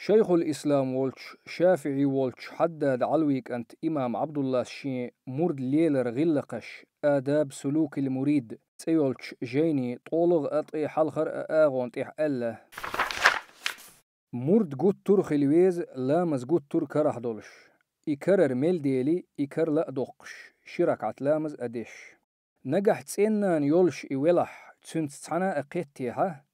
شيخ الإسلام والش شافعي والش حدد علويك أنت إمام عبد الله الشي مرد ليلر غلقش آداب سلوك المريد سيولش جيني طولغ أطي حلخر آغون تيح ألا مرد قد ترخ الويز لامز قد تر كرح دولش إكرر ميل ديلي إكر لا دوقش شرك عتلامز أديش نجح تسينان يولش إولح تسنت تسعنا أقيتيها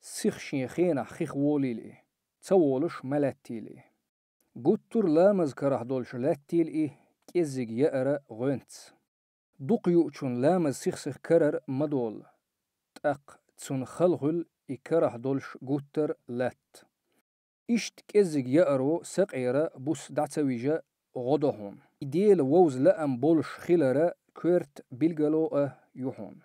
سيخ شيخينا خيخ ووليلي تسولش ملاتيلي قطر لامز كرح دولش لاتيلي كيزيق يأرى غنتس دوق يؤچون لامز سيخ كرر مدول تأق تسون خلغل إكرح دولش قطر لات إشت كيزيق يأرو سقيرة بوس دعتويجة غدهون إديل ووز لأم بولش خلرة كورت بلغلو يوحون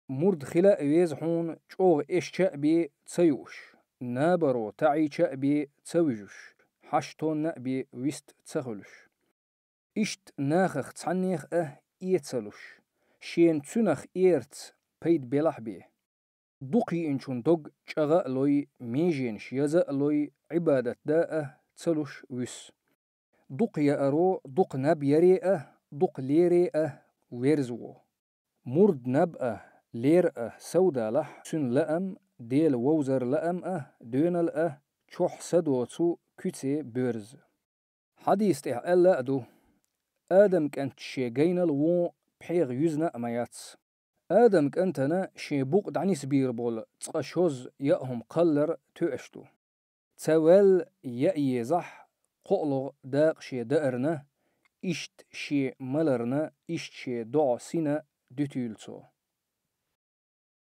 مرد خلا ويزحون چوغ إش چأبي تسيوش نابرو تعي چأبي تسويجوش حشتون نأبي ويست تسخلش إشت ناخخ تعنيخ إيتسلوش شين تسنخ إيرت بيد بلح بيه دوقي إنشون دوغ چغا لوي ميجينش يزا لوي عبادة داء تسلوش ويس دوق يأرو دوق نب يري دوق ليري ويرزو مرد نب لير سودا لح سن لأم ديل ووزر لأم دونل چوح سدوتسو كتسي بيرز حديث ألا أدو آدم كانت شيغينل وو بحيغ يزنا أمياتس آدم كانتنا شي بوق دعنيس بيربول تقشوز يأهم قلر تؤشتو تسوال يأيزح قولغ داق شي دأرنا إشت شي ملرنا إشت شي دع سينا دتيلسو